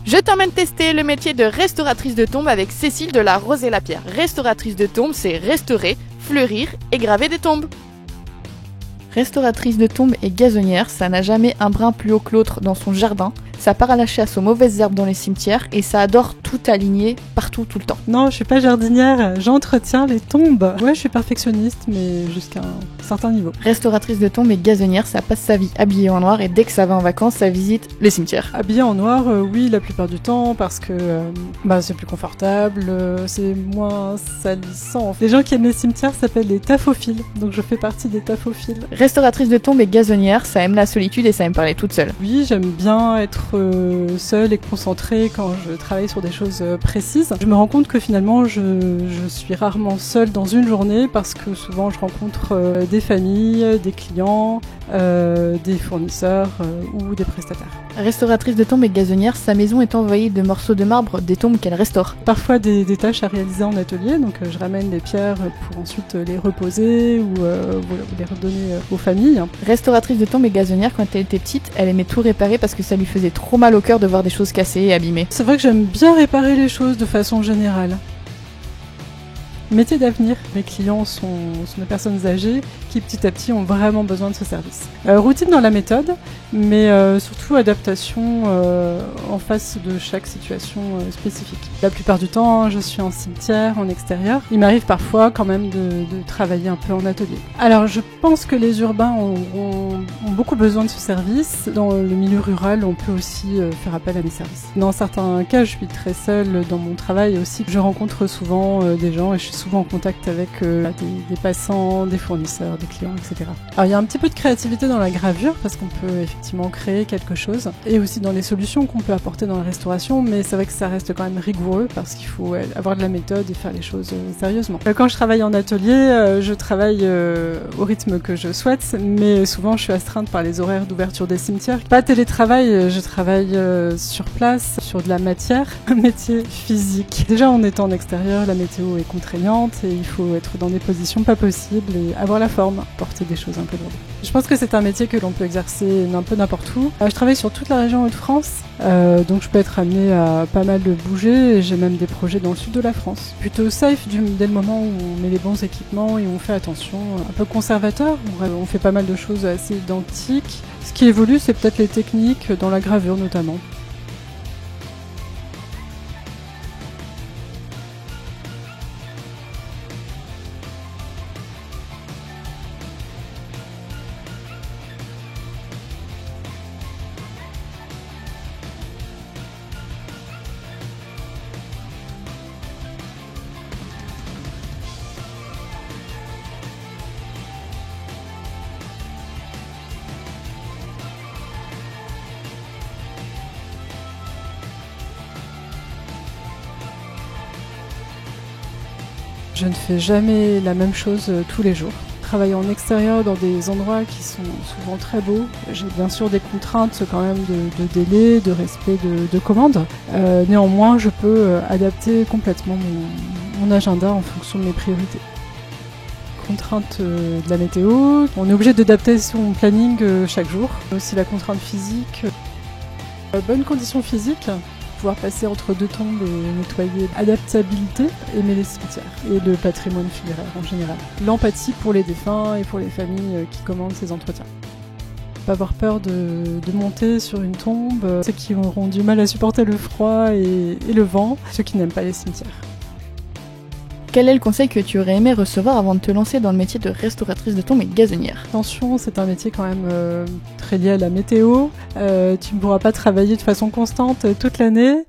Je t'emmène tester le métier de restauratrice de tombes avec Cécile de la Rosée-Lapierre. Restauratrice de tombes, c'est restaurer, fleurir et graver des tombes. Restauratrice de tombes et gazonnière, ça n'a jamais un brin plus haut que l'autre dans son jardin. Ça part à la chasse aux mauvaises herbes dans les cimetières et ça adore tout aligner partout, tout le temps. Non, je suis pas jardinière, j'entretiens les tombes. Ouais, je suis perfectionniste, mais jusqu'à un certain niveau. Restauratrice de tombes et gazonnière, ça passe sa vie habillée en noir et dès que ça va en vacances, ça visite les cimetières. Habillée en noir, oui, la plupart du temps, parce que c'est plus confortable, c'est moins salissant. Les gens qui aiment les cimetières s'appellent les taphophiles, donc je fais partie des taphophiles. Restauratrice de tombes et gazonnière, ça aime la solitude et ça aime parler toute seule. Oui, j'aime bien être seule et concentrée quand je travaille sur des choses précises. Je me rends compte que finalement je suis rarement seule dans une journée parce que souvent je rencontre des familles, des clients, des fournisseurs ou des prestataires. Restauratrice de tombes et gazonnière, sa maison est envahie de morceaux de marbre, des tombes qu'elle restaure. Parfois des tâches à réaliser en atelier, donc je ramène les pierres pour ensuite les reposer ou les redonner aux familles. Restauratrice de tombes et gazonnière, quand elle était petite, elle aimait tout réparer parce que ça lui faisait trop mal au cœur de voir des choses cassées et abîmées. C'est vrai que j'aime bien réparer les choses de façon générale. Métier d'avenir, mes clients sont des personnes âgées qui petit à petit ont vraiment besoin de ce service. Routine dans la méthode, mais surtout adaptation en face de chaque situation spécifique. La plupart du temps, je suis en cimetière, en extérieur. Il m'arrive parfois quand même de travailler un peu en atelier. Alors je pense que les urbains ont beaucoup besoin de ce service. Dans le milieu rural, on peut aussi faire appel à mes services. Dans certains cas, je suis très seule dans mon travail aussi. Je rencontre souvent des gens et je suis souvent en contact avec des passants, des fournisseurs, des clients, etc. Alors il y a un petit peu de créativité dans la gravure parce qu'on peut effectivement créer quelque chose et aussi dans les solutions qu'on peut apporter dans la restauration, mais c'est vrai que ça reste quand même rigoureux parce qu'il faut avoir de la méthode et faire les choses sérieusement. Quand je travaille en atelier, je travaille au rythme que je souhaite, mais souvent je suis astreinte par les horaires d'ouverture des cimetières. Pas télétravail, je travaille sur place, sur de la matière, un métier physique. Déjà en étant en extérieur, la météo est contraignante et il faut être dans des positions pas possibles et avoir la forme, porter des choses un peu lourdes. Je pense que c'est un métier que l'on peut exercer un peu n'importe où. Je travaille sur toute la région Hauts-de-France, donc je peux être amenée à pas mal de bouger et j'ai même des projets dans le sud de la France. Plutôt safe dès le moment où on met les bons équipements et on fait attention, un peu conservateur. On fait pas mal de choses assez identiques. Ce qui évolue, c'est peut-être les techniques dans la gravure notamment. Je ne fais jamais la même chose tous les jours. Travailler en extérieur dans des endroits qui sont souvent très beaux. J'ai bien sûr des contraintes quand même de délai, de respect de commandes. Néanmoins, je peux adapter complètement mon agenda en fonction de mes priorités. Contrainte de la météo, on est obligé d'adapter son planning chaque jour. Aussi la contrainte physique. Bonne condition physique. Pouvoir passer entre deux tombes et nettoyer. Adaptabilité, aimer les cimetières et le patrimoine funéraire en général. L'empathie pour les défunts et pour les familles qui commandent ces entretiens. Pas avoir peur de monter sur une tombe, ceux qui auront du mal à supporter le froid et le vent, ceux qui n'aiment pas les cimetières. Quel est le conseil que tu aurais aimé recevoir avant de te lancer dans le métier de restauratrice de tombes et gazonnière? Attention, c'est un métier quand même très lié à la météo. Tu ne pourras pas travailler de façon constante toute l'année.